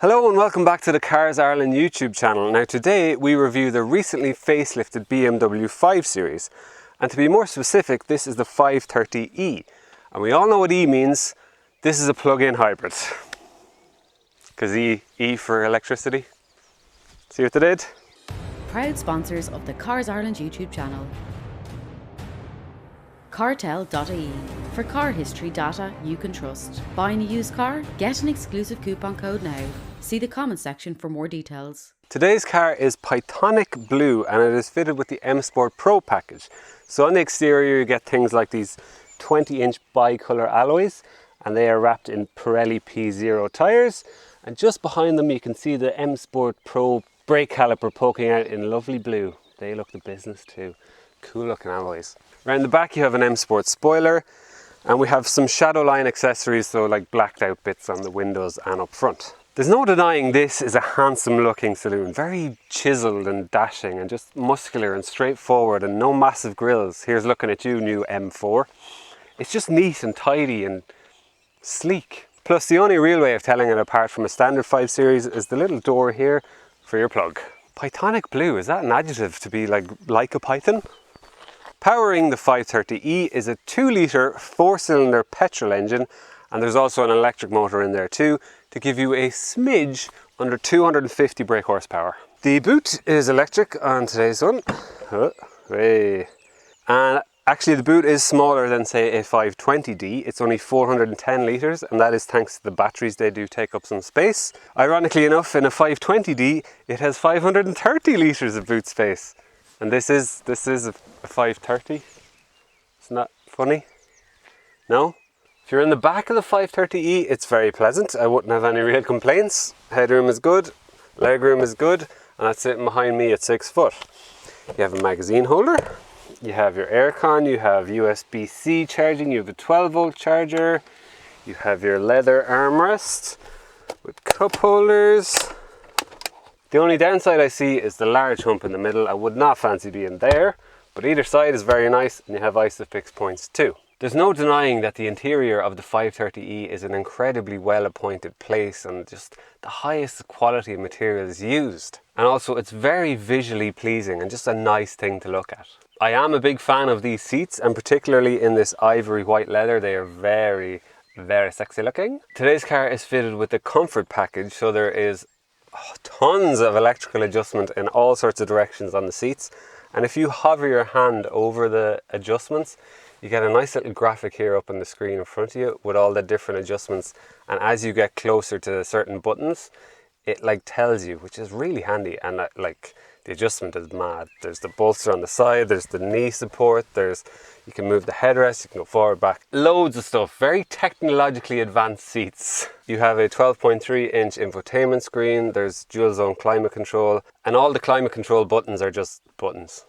Hello and welcome back to the Cars Ireland YouTube channel. Now today we review the recently facelifted BMW 5 Series, and to be more specific, this is the 530e, and we all know what E means. This is a plug-in hybrid, because E for electricity. See what they did? Proud sponsors of the Cars Ireland YouTube channel. CarsIreland.ie, for car history data you can trust. Buying a used car? Get an exclusive coupon code now. See the comment section for more details. Today's car is Pythonic Blue and it is fitted with the M Sport Pro package. So on the exterior you get things like these 20-inch bi-colour alloys, and they are wrapped in Pirelli P0 tyres, and just behind them you can see the M Sport Pro brake caliper poking out in lovely blue. They look the business too. Cool looking alloys. Around the back you have an M Sport spoiler, and we have some Shadowline accessories, so like blacked out bits on the windows and up front. There's no denying this is a handsome looking saloon, very chiseled and dashing and just muscular and straightforward, and no massive grills. Here's looking at you, new M4. It's just neat and tidy and sleek. Plus the only real way of telling it apart from a standard 5 Series is the little door here for your plug. Pythonic Blue, is that an adjective to be like a python? Powering the 530e is a 2-litre 4-cylinder petrol engine, and there's also an electric motor in there too to give you a smidge under 250 brake horsepower. The boot is electric on today's one. And actually the boot is smaller than say a 520d. It's only 410 litres, and that is thanks to the batteries. They do take up some space. Ironically enough, in a 520d it has 530 litres of boot space. And this is a 530. Isn't that funny? No? If you're in the back of the 530e, it's very pleasant. I wouldn't have any real complaints. Headroom is good, legroom is good, and that's sitting behind me at 6 foot. You have a magazine holder, you have your aircon, you have USB-C charging, you have a 12-volt charger, you have your leather armrest with cup holders. The only downside I see is the large hump in the middle. I would not fancy being there, but either side is very nice, and you have ISOFIX points too. There's no denying that the interior of the 530e is an incredibly well appointed place, and just the highest quality of materials used. And also it's very visually pleasing and just a nice thing to look at. I am a big fan of these seats, and particularly in this ivory white leather. They are very, very sexy looking. Today's car is fitted with the comfort package, so there is tons of electrical adjustment in all sorts of directions on the seats, and if you hover your hand over the adjustments, you get a nice little graphic here up on the screen in front of you with all the different adjustments, and as you get closer to certain buttons it tells you, which is really handy. And the adjustment is mad. There's the bolster on the side, there's the knee support, you can move the headrest, you can go forward, back, loads of stuff. Very technologically advanced seats. You have a 12.3-inch infotainment screen, there's dual zone climate control, and all the climate control buttons are just buttons,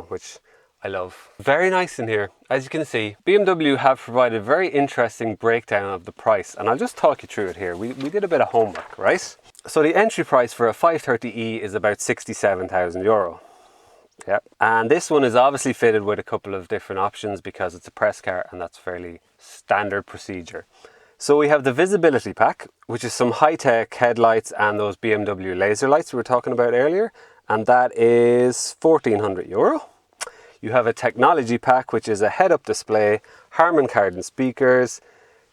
which I love. Very nice in here. As you can see, BMW have provided a very interesting breakdown of the price, and I'll just talk you through it here. We did a bit of homework, right? So the entry price for a 530e is about €67,000. Yep. And this one is obviously fitted with a couple of different options because it's a press car, and that's fairly standard procedure. So we have the visibility pack, which is some high-tech headlights and those BMW laser lights we were talking about earlier, and that is €1,400. You have a technology pack, which is a head-up display, Harman Kardon speakers,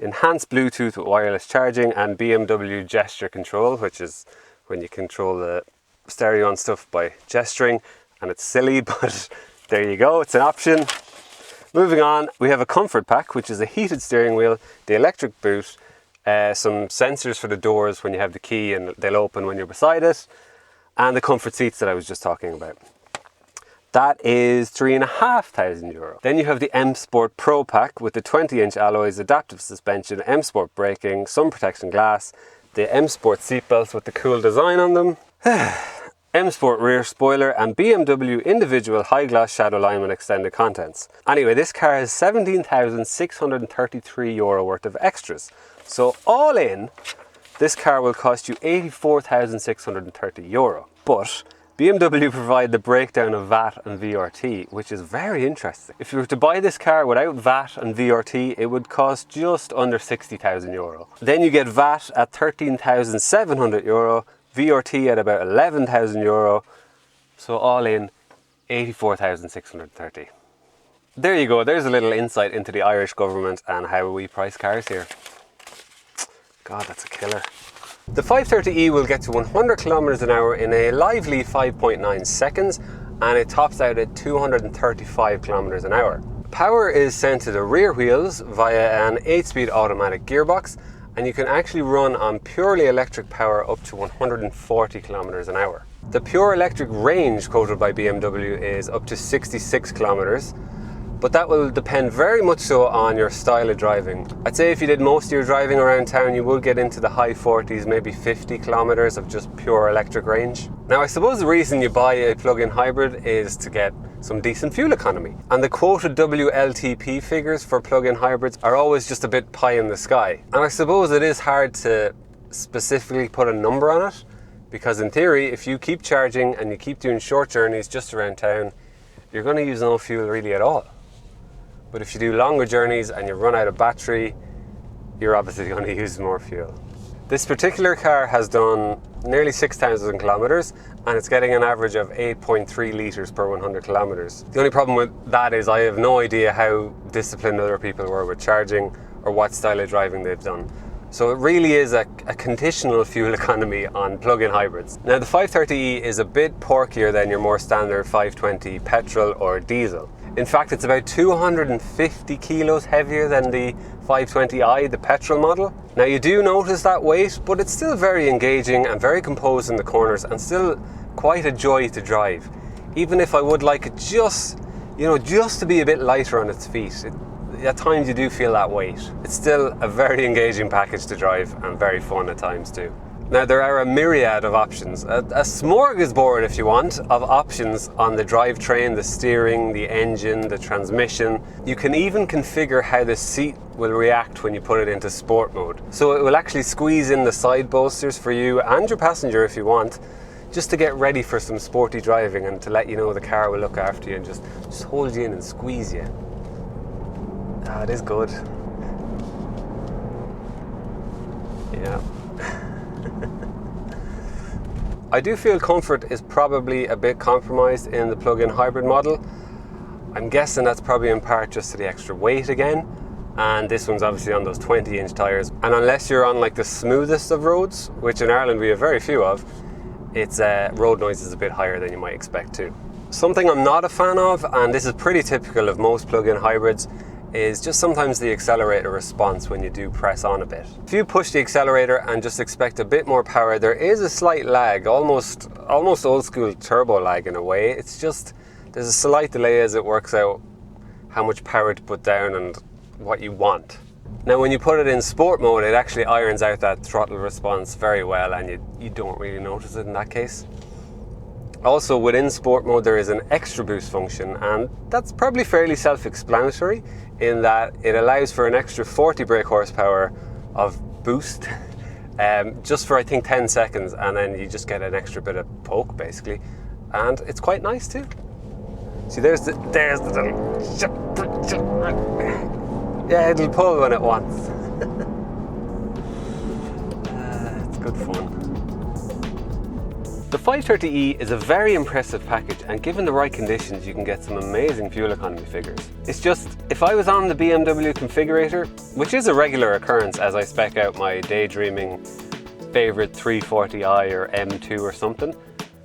enhanced Bluetooth with wireless charging, and BMW gesture control, which is when you control the stereo and stuff by gesturing. And it's silly, but there you go, it's an option. Moving on, we have a comfort pack, which is a heated steering wheel, the electric boot, some sensors for the doors when you have the key and they'll open when you're beside it, and the comfort seats that I was just talking about. That is €3,500. Then you have the M Sport Pro pack with the 20-inch alloys, adaptive suspension, M Sport braking, sun protection glass, the M Sport seatbelts with the cool design on them, M Sport rear spoiler, and BMW individual high gloss shadow line with extended contents. Anyway, this car has €17,633 worth of extras. So all in, this car will cost you €84,630. But BMW provide the breakdown of VAT and VRT, which is very interesting. If you were to buy this car without VAT and VRT, it would cost just under 60,000 euro. Then you get VAT at 13,700 euro, VRT at about 11,000 euro, so all in 84,630. There you go, there's a little insight into the Irish government and how we price cars here. God, that's a killer. The 530e will get to 100 kilometers an hour in a lively 5.9 seconds, and it tops out at 235 kilometers an hour. Power is sent to the rear wheels via an 8-speed automatic gearbox, and you can actually run on purely electric power up to 140 kilometers an hour. The pure electric range quoted by BMW is up to 66 kilometers, but that will depend very much so on your style of driving. I'd say if you did most of your driving around town, you will get into the high 40s, maybe 50 kilometers of just pure electric range. Now, I suppose the reason you buy a plug-in hybrid is to get some decent fuel economy. And the quoted WLTP figures for plug-in hybrids are always just a bit pie in the sky. And I suppose it is hard to specifically put a number on it, because in theory, if you keep charging and you keep doing short journeys just around town, you're going to use no fuel really at all. But if you do longer journeys and you run out of battery, you're obviously going to use more fuel. This particular car has done nearly 6,000 kilometers, and it's getting an average of 8.3 litres per 100 kilometers. The only problem with that is I have no idea how disciplined other people were with charging or what style of driving they've done. So it really is a conditional fuel economy on plug-in hybrids. Now, the 530e is a bit porkier than your more standard 520 petrol or diesel. In fact, it's about 250 kilos heavier than the 520i, the petrol model. Now, you do notice that weight, but it's still very engaging and very composed in the corners, and still quite a joy to drive. Even if I would like it just to be a bit lighter on its feet. At times you do feel that weight. It's still a very engaging package to drive and very fun at times too. Now, there are a myriad of options, a smorgasbord if you want, of options on the drivetrain, the steering, the engine, the transmission. You can even configure how the seat will react when you put it into sport mode. So it will actually squeeze in the side bolsters for you and your passenger if you want, just to get ready for some sporty driving and to let you know the car will look after you and just hold you in and squeeze you. Ah, it is good. Yeah. I do feel comfort is probably a bit compromised in the plug-in hybrid model. I'm guessing that's probably in part just to the extra weight again, and this one's obviously on those 20-inch tyres, and unless you're on like the smoothest of roads, which in Ireland we have very few of, its road noise is a bit higher than you might expect too. Something I'm not a fan of, and this is pretty typical of most plug-in hybrids, is just sometimes the accelerator response when you do press on a bit. If you push the accelerator and just expect a bit more power, there is a slight lag, almost old school turbo lag in a way. It's just, there's a slight delay as it works out how much power to put down and what you want. Now, when you put it in sport mode, it actually irons out that throttle response very well, and you don't really notice it in that case. Also, within sport mode, there is an extra boost function, and that's probably fairly self-explanatory in that it allows for an extra 40 brake horsepower of boost just for I think 10 seconds, and then you just get an extra bit of poke basically, and it's quite nice too. See, there's the yeah, it'll pull when it wants. It's good fun. The 530e is a very impressive package, and given the right conditions you can get some amazing fuel economy figures. It's just, if I was on the BMW configurator, which is a regular occurrence as I spec out my daydreaming favourite 340i or M2 or something,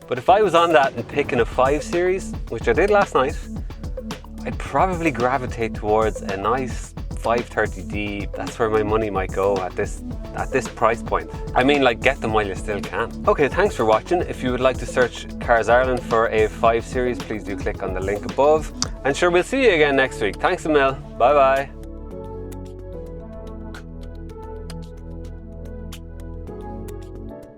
but if I was on that and picking a 5 Series, which I did last night, I'd probably gravitate towards a nice 530d. That's where my money might go at this price point. I mean, like, get them while you still can. Okay, thanks for watching. If you would like to search Cars Ireland for a 5 Series, please do click on the link above. And sure, we'll see you again next week. Thanks a mil. Bye bye.